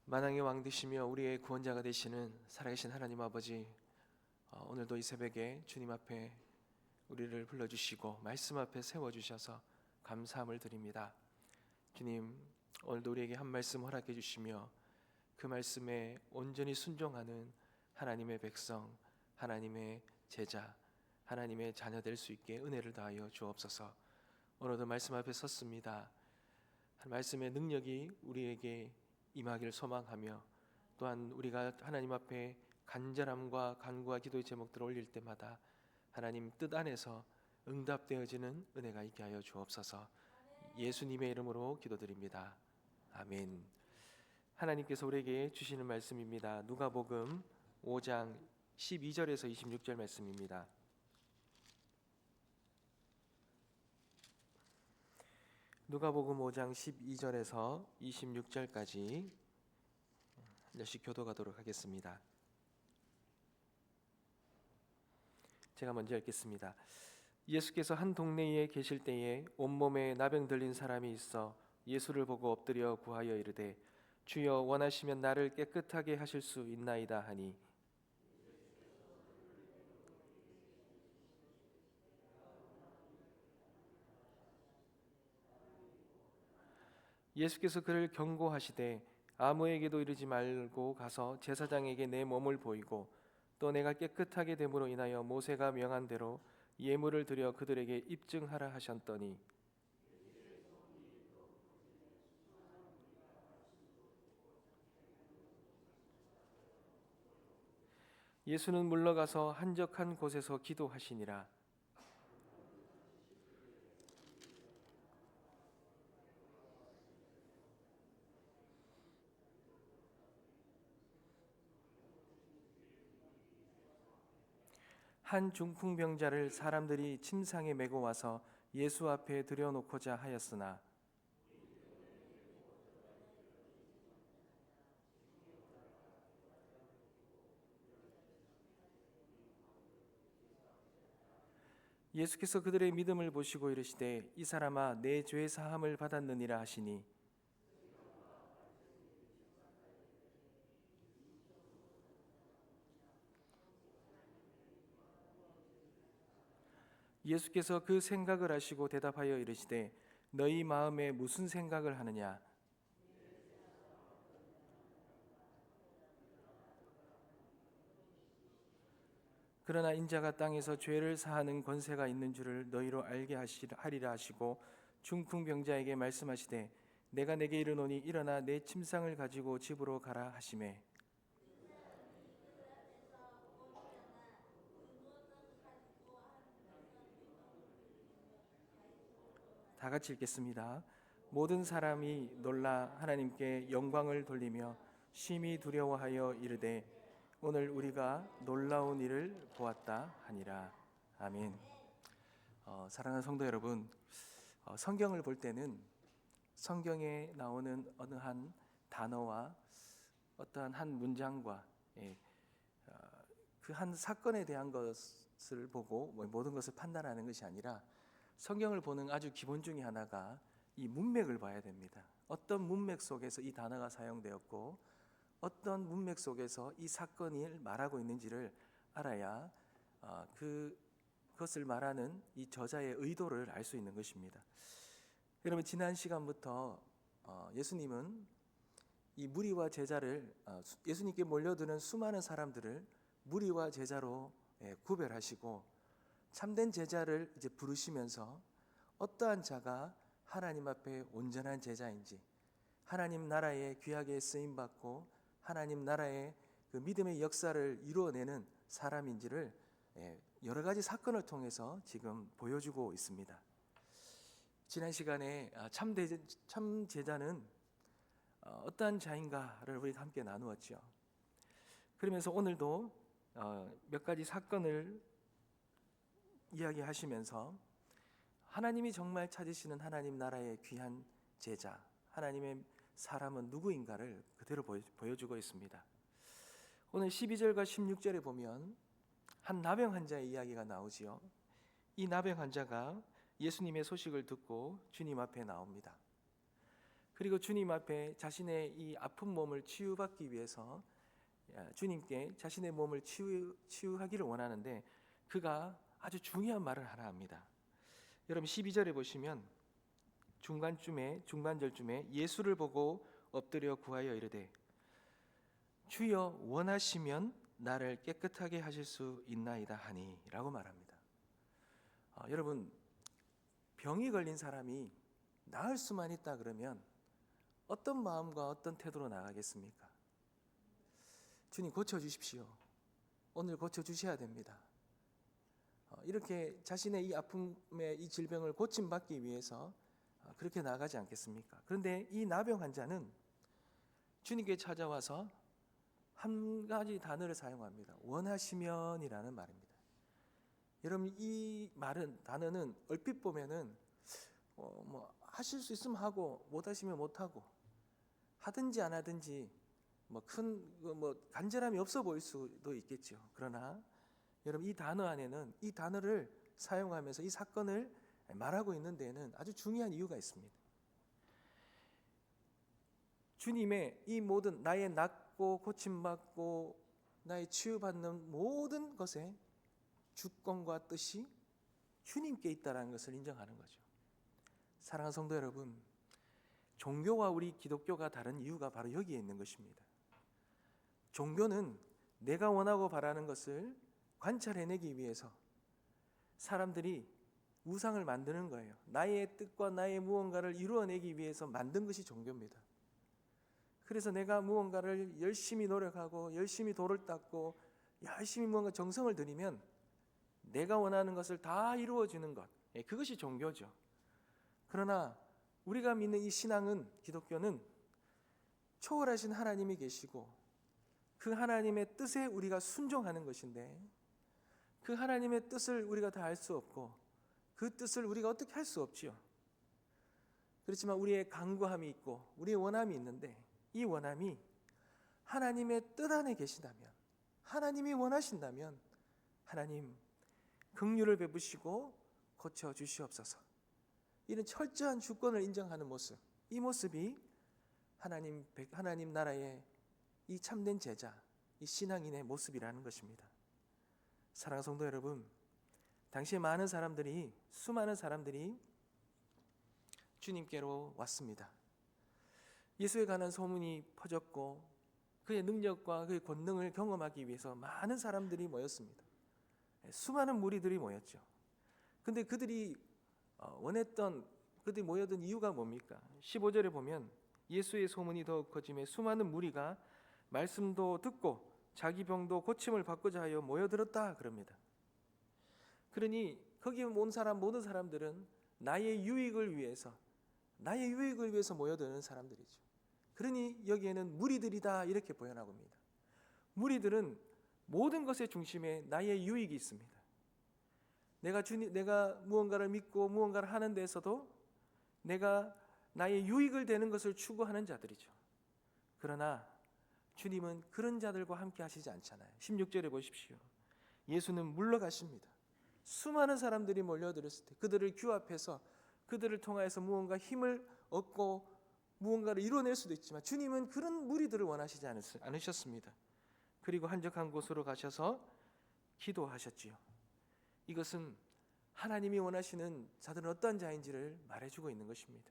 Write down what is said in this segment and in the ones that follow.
만왕의 왕 되시며 우리의 구원자가 되시는 살아계신 하나님 아버지, 오늘도 이 새벽에 주님 앞에 우리를 불러주시고 말씀 앞에 세워주셔서 감사함을 드립니다. 주님, 오늘도 우리에게 한 말씀 허락해 주시며 그 말씀에 온전히 순종하는 하나님의 백성, 하나님의 제자, 하나님의 자녀 될 수 있게 은혜를 다하여 주옵소서. 오늘도 말씀 앞에 섰습니다. 말씀의 능력이 우리에게 임하기를 소망하며, 또한 우리가 하나님 앞에 간절함과 간구와 기도의 제목들을 올릴 때마다 하나님 뜻 안에서 응답되어지는 은혜가 있게 하여 주옵소서. 예수님의 이름으로 기도드립니다. 아멘. 하나님께서 우리에게 주시는 말씀입니다. 누가복음 5장 12절에서 26절 말씀입니다. 누가복음 5장 12절에서 26절까지 열심히 교도가도록 하겠습니다. 제가 먼저 읽겠습니다. 예수께서 한 동네에 계실 때에 온몸에 나병 들린 사람이 있어 예수를 보고 엎드려 구하여 이르되, 주여, 원하시면 나를 깨끗하게 하실 수 있나이다 하니, 예수께서 그를 경고하시되 아무에게도 이르지 말고 가서 제사장에게 내 몸을 보이고, 또 내가 깨끗하게 됨으로 인하여 모세가 명한 대로 예물을 드려 그들에게 입증하라 하셨더니, 예수는 물러가서 한적한 곳에서 기도하시니라. 한 중풍병자를 사람들이 침상에 메고 와서 예수 앞에 들여놓고자 하였으나, 예수께서 그들의 믿음을 보시고 이르시되, 이 사람아, 내 죄 사함을 받았느니라 하시니, 예수께서 그 생각을 아시고 대답하여 이르시되, 너희 마음에 무슨 생각을 하느냐? 그러나 인자가 땅에서 죄를 사하는 권세가 있는 줄을 너희로 알게 하리라 하시고, 중풍병자에게 말씀하시되, 내가 내게 이르노니 일어나 내 침상을 가지고 집으로 가라 하시매, 다 같이 읽겠습니다. 모든 사람이 놀라 하나님께 영광을 돌리며 심히 두려워하여 이르되, 오늘 우리가 놀라운 일을 보았다 하니라. 아멘. 사랑하는 성도 여러분, 성경을 볼 때는 성경에 나오는 어느 한 단어와 어떠한 한 문장과 그 한 사건에 대한 것을 보고 모든 것을 판단하는 것이 아니라, 성경을 보는 아주 기본 중에 하나가 이 문맥을 봐야 됩니다. 어떤 문맥 속에서 이 단어가 사용되었고 어떤 문맥 속에서 이 사건을 말하고 있는지를 알아야 그것을 말하는 이 저자의 의도를 알 수 있는 것입니다. 여러분, 지난 시간부터 예수님은 이 무리와 제자를, 예수님께 몰려드는 수많은 사람들을 무리와 제자로 구별하시고, 참된 제자를 이제 부르시면서 어떠한 자가 하나님 앞에 온전한 제자인지, 하나님 나라에 귀하게 쓰임받고 하나님 나라의 그 믿음의 역사를 이루어내는 사람인지를 여러 가지 사건을 통해서 지금 보여주고 있습니다. 지난 시간에 참 제자는 어떠한 자인가를 우리가 함께 나누었죠. 그러면서 오늘도 몇 가지 사건을 이야기하시면서 하나님이 정말 찾으시는 하나님 나라의 귀한 제자, 하나님의 사람은 누구인가를 그대로 보여주고 있습니다. 오늘 12절과 16절에 보면 한 나병 환자의 이야기가 나오지요. 이 나병 환자가 예수님의 소식을 듣고 주님 앞에 나옵니다. 그리고 주님 앞에 자신의 이 아픈 몸을 치유받기 위해서 주님께 자신의 몸을 치유하기를 원하는데 그가 아주 중요한 말을 하나 합니다. 여러분 12절에 보시면 중반절쯤에 예수를 보고 엎드려 구하여 이르되 주여 원하시면 나를 깨끗하게 하실 수 있나이다 하니 라고 말합니다. 여러분 병이 걸린 사람이 나을 수만 있다 그러면 어떤 마음과 어떤 태도로 나가겠습니까? 주님 고쳐주십시오. 오늘 고쳐주셔야 됩니다. 이렇게 자신의 이 아픔의 이 질병을 고침받기 위해서 그렇게 나가지 않겠습니까? 그런데 이 나병 환자는 주님께 찾아와서 한 가지 단어를 사용합니다. 원하시면이라는 말입니다. 여러분 이 단어는 얼핏 보면은 하실 수 있으면 하고 못 하시면 못 하고 하든지 안 하든지 큰 간절함이 없어 보일 수도 있겠죠. 그러나 여러분 이 단어 안에는 이 단어를 사용하면서 이 사건을 말하고 있는 데에는 아주 중요한 이유가 있습니다. 주님의 이 모든 나의 낫고 고침받고 나의 치유받는 모든 것에 주권과 뜻이 주님께 있다는 것을 인정하는 거죠. 사랑하는 성도 여러분, 종교와 우리 기독교가 다른 이유가 바로 여기에 있는 것입니다. 종교는 내가 원하고 바라는 것을 관찰해내기 위해서 사람들이 우상을 만드는 거예요. 나의 뜻과 나의 무언가를 이루어내기 위해서 만든 것이 종교입니다. 그래서 내가 무언가를 열심히 노력하고 열심히 돌을 닦고 열심히 무언가 정성을 들이면 내가 원하는 것을 다 이루어지는 것, 그것이 종교죠. 그러나 우리가 믿는 이 신앙은, 기독교는 초월하신 하나님이 계시고 그 하나님의 뜻에 우리가 순종하는 것인데 그 하나님의 뜻을 우리가 다 알 수 없고 그 뜻을 우리가 어떻게 할 수 없지요. 그렇지만 우리의 간구함이 있고 우리의 원함이 있는데 이 원함이 하나님의 뜻 안에 계시다면, 하나님이 원하신다면 하나님 긍휼을 베푸시고 고쳐주시옵소서, 이런 철저한 주권을 인정하는 모습, 이 모습이 하나님 나라의 이 참된 제자, 이 신앙인의 모습이라는 것입니다. 사랑하는 성도 여러분, 당시에 수많은 사람들이 주님께로 왔습니다. 예수에 관한 소문이 퍼졌고 그의 능력과 그의 권능을 경험하기 위해서 많은 사람들이 모였습니다. 수많은 무리들이 모였죠. 근데 그들이 모여든 이유가 뭡니까? 15절에 보면 예수의 소문이 더욱 커지며 수많은 무리가 말씀도 듣고 자기 병도 고침을 받고자 하여 모여들었다 그럽니다. 그러니 거기에 온 모든 사람들은 나의 유익을 위해서 모여드는 사람들이죠. 그러니 여기에는 무리들이다 이렇게 표현하고 있습니다. 무리들은 모든 것의 중심에 나의 유익이 있습니다. 내가 무언가를 믿고 무언가를 하는 데서도 내가 나의 유익을 되는 것을 추구하는 자들이죠. 그러나 주님은 그런 자들과 함께 하시지 않잖아요. 16절에 보십시오. 예수는 물러가십니다. 수많은 사람들이 몰려들었을 때 그들을 규합해서 그들을 통하여서 무언가 힘을 얻고 무언가를 이뤄낼 수도 있지만 주님은 그런 무리들을 원하시지 않으셨습니다. 그리고 한적한 곳으로 가셔서 기도하셨지요. 이것은 하나님이 원하시는 자들은 어떤 자인지를 말해주고 있는 것입니다.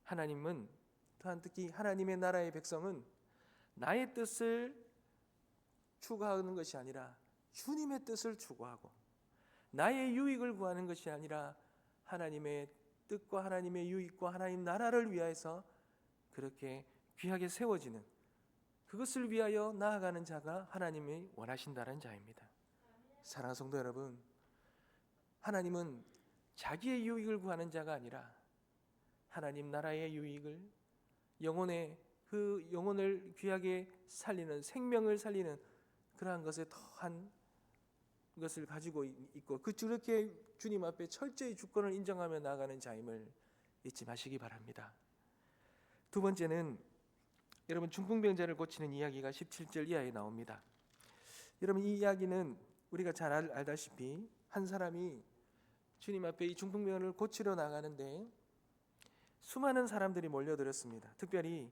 하나님은 또한 특히 하나님의 나라의 백성은 나의 뜻을 추구하는 것이 아니라 주님의 뜻을 추구하고 나의 유익을 구하는 것이 아니라 하나님의 뜻과 하나님의 유익과 하나님 나라를 위하여서 그렇게 귀하게 세워지는, 그것을 위하여 나아가는 자가 하나님이 원하신다는 자입니다. 사랑하는 성도 여러분, 하나님은 자기의 유익을 구하는 자가 아니라 하나님 나라의 유익을, 영혼을 귀하게 살리는, 생명을 살리는 그러한 것에 더한 것을 가지고 있고 그렇게 주님 앞에 철저히 주권을 인정하며 나아가는 자임을 잊지 마시기 바랍니다. 두 번째는 여러분 중풍병자를 고치는 이야기가 17절 이하에 나옵니다. 여러분 이 이야기는 우리가 잘 알다시피 한 사람이 주님 앞에 이 중풍병을 고치러 나가는데 수많은 사람들이 몰려들었습니다. 특별히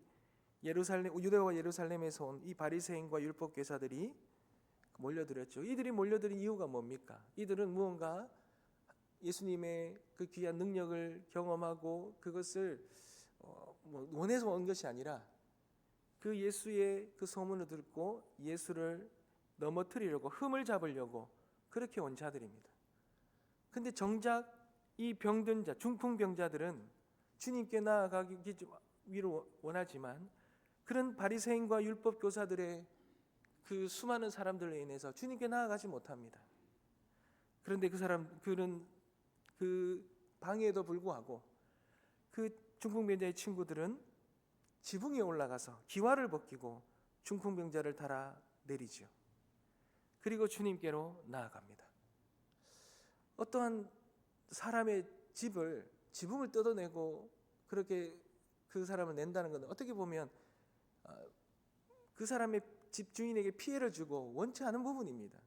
유대와 예루살렘에서 온 이 바리새인과 율법교사들이 몰려들었죠. 이들이 몰려들은 이유가 뭡니까? 이들은 무언가 예수님의 그 귀한 능력을 경험하고 그것을 원해서 온 것이 아니라 그 예수의 그 소문을 듣고 예수를 넘어뜨리려고, 흠을 잡으려고 그렇게 온 자들입니다. 근데 정작 이 병든 자, 중풍병자들은 주님께 나아가기 위로 원하지만 그런 바리새인과 율법교사들의 그 수많은 사람들로 인해서 주님께 나아가지 못합니다. 그런데 그런 그 방해에도 불구하고 그 중풍병자의 친구들은 지붕에 올라가서 기와를 벗기고 중풍병자를 달아 내리죠. 그리고 주님께로 나아갑니다. 어떠한 사람의 지붕을 뜯어내고 그렇게 그 사람을 낸다는 것은 어떻게 보면 그 사람의 집 주인에게 피해를 주고 원치 않은 부분입니다.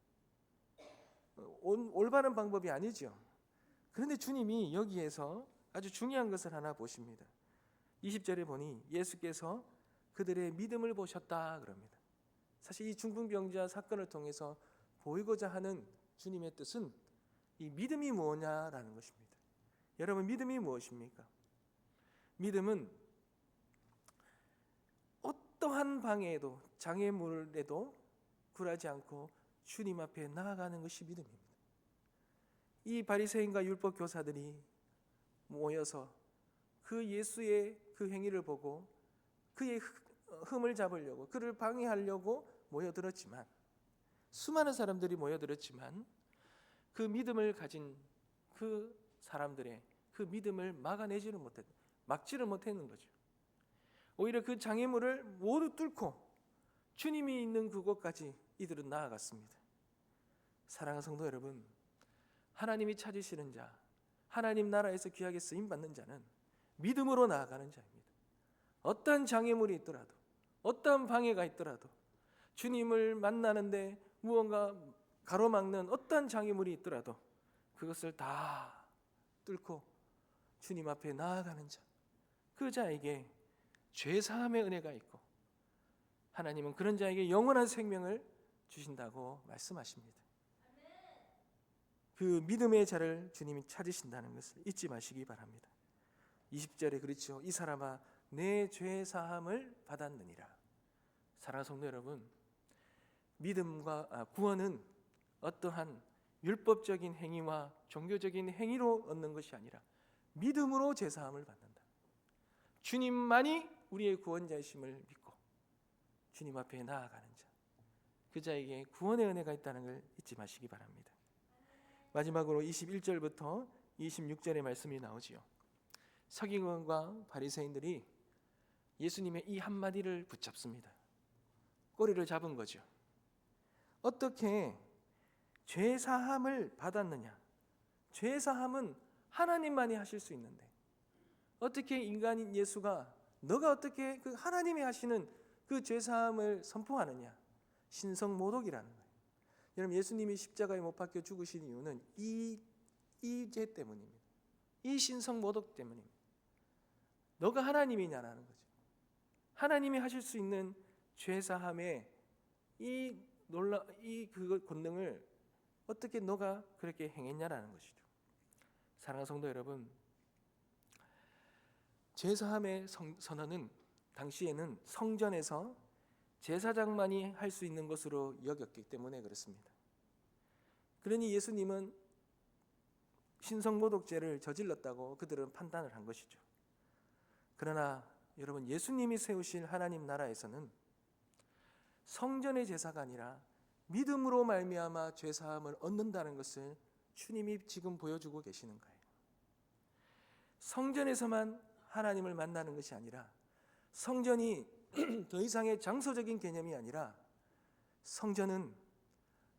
올바른 방법이 아니죠. 그런데 주님이 여기에서 아주 중요한 것을 하나 보십니다. 20절에 보니 예수께서 그들의 믿음을 보셨다 그럽니다. 사실 이 중풍병자 사건을 통해서 보이고자 하는 주님의 뜻은 이 믿음이 뭐냐라는 것입니다. 여러분, 믿음이 무엇입니까? 믿음은 어떠한 방해에도 장애물에도 굴하지 않고 주님 앞에 나아가는 것이 믿음입니다. 이 바리새인과 율법 교사들이 모여서 그 예수의 그 행위를 보고 그의 흠을 잡으려고, 그를 방해하려고 모여들었지만, 수많은 사람들이 모여들었지만 그 믿음을 가진 그 사람들의 그 믿음을 막지를 못했는 거죠. 오히려 그 장애물을 모두 뚫고 주님이 있는 그곳까지 이들은 나아갔습니다. 사랑하는 성도 여러분, 하나님이 찾으시는 자, 하나님 나라에서 귀하게 쓰임받는 자는 믿음으로 나아가는 자입니다. 어떠한 장애물이 있더라도, 어떠한 방해가 있더라도, 주님을 만나는데 무언가 가로막는 어떠한 장애물이 있더라도 그것을 다 뚫고 주님 앞에 나아가는 자, 그 자에게 죄사함의 은혜가 있고 하나님은 그런 자에게 영원한 생명을 주신다고 말씀하십니다. 그 믿음의 자를 주님이 찾으신다는 것을 잊지 마시기 바랍니다. 20절에 그렇죠. 이 사람아 내 죄사함을 받았느니라. 사랑하는 성도 여러분, 구원은 어떠한 율법적인 행위와 종교적인 행위로 얻는 것이 아니라 믿음으로 죄사함을 받는다. 주님만이 우리의 구원자이심을 믿고 주님 앞에 나아가는 자, 그 자에게 구원의 은혜가 있다는 걸 잊지 마시기 바랍니다. 마지막으로 21절부터 26절의 말씀이 나오지요. 서기관과 바리새인들이 예수님의 이 한마디를 붙잡습니다. 꼬리를 잡은 거죠. 어떻게 죄사함을 받았느냐? 죄사함은 하나님만이 하실 수 있는데 어떻게 인간인 예수가 너가 어떻게 그 하나님이 하시는 그 죄사함을 선포하느냐? 신성모독이라는 거예요. 여러분, 예수님이 십자가에 못 박혀 죽으신 이유는 이 죄 때문입니다. 이 신성모독 때문입니다. 너가 하나님이냐라는 거죠. 하나님이 하실 수 있는 죄사함의 그 권능을 어떻게 너가 그렇게 행했냐라는 것이죠. 사랑하는 성도 여러분, 죄사함의 선언은 당시에는 성전에서 제사장만이 할 수 있는 것으로 여겼기 때문에 그렇습니다. 그러니 예수님은 신성모독죄를 저질렀다고 그들은 판단을 한 것이죠. 그러나 여러분, 예수님이 세우신 하나님 나라에서는 성전의 제사가 아니라 믿음으로 말미암아 죄사함을 얻는다는 것을 주님이 지금 보여주고 계시는 거예요. 성전에서만 하나님을 만나는 것이 아니라, 성전이 더 이상의 장소적인 개념이 아니라 성전은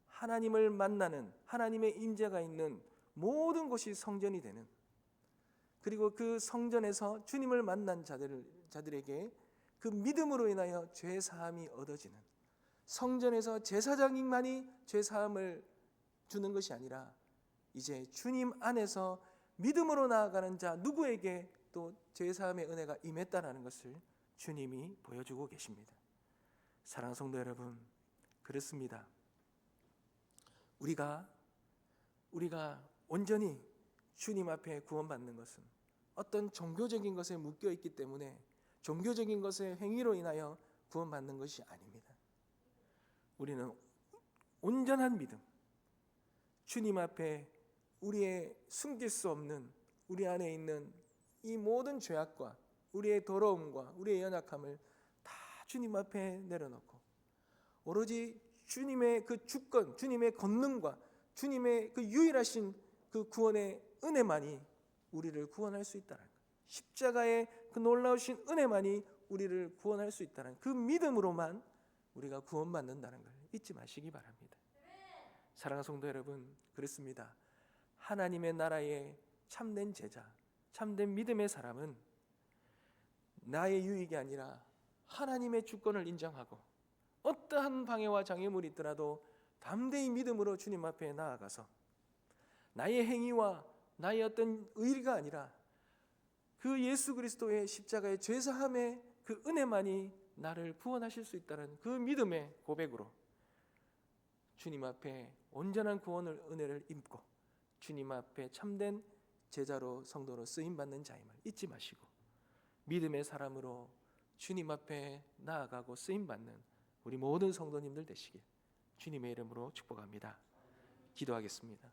하나님을 만나는, 하나님의 임재가 있는 모든 곳이 성전이 되는, 그리고 그 성전에서 주님을 만난 자들에게 그 믿음으로 인하여 죄사함이 얻어지는, 성전에서 제사장만이 죄사함을 주는 것이 아니라 이제 주님 안에서 믿음으로 나아가는 자 누구에게 또 제사함의 은혜가 임했다라는 것을 주님이 보여주고 계십니다. 사랑하는 성도 여러분, 그렇습니다. 우리가 온전히 주님 앞에 구원받는 것은 어떤 종교적인 것에 묶여 있기 때문에 종교적인 것의 행위로 인하여 구원받는 것이 아닙니다. 우리는 온전한 믿음, 주님 앞에 우리의 숨길 수 없는 우리 안에 있는 이 모든 죄악과 우리의 더러움과 우리의 연약함을 다 주님 앞에 내려놓고 오로지 주님의 그 주권, 주님의 권능과 주님의 그 유일하신 그 구원의 은혜만이 우리를 구원할 수 있다는 것, 십자가의 그 놀라우신 은혜만이 우리를 구원할 수 있다는 그 믿음으로만 우리가 구원받는다는 걸 잊지 마시기 바랍니다. 사랑하는 성도 여러분, 그렇습니다. 하나님의 나라의 참된 제자, 참된 믿음의 사람은 나의 유익이 아니라 하나님의 주권을 인정하고 어떠한 방해와 장애물이 있더라도 담대히 믿음으로 주님 앞에 나아가서 나의 행위와 나의 어떤 의리가 아니라 그 예수 그리스도의 십자가의 죄사함의 그 은혜만이 나를 구원하실 수 있다는 그 믿음의 고백으로 주님 앞에 온전한 구원을 은혜를 입고 주님 앞에 참된 제자로 성도로 쓰임받는 자임을 잊지 마시고 믿음의 사람으로 주님 앞에 나아가고 쓰임받는 우리 모든 성도님들 되시길 주님의 이름으로 축복합니다. 기도하겠습니다.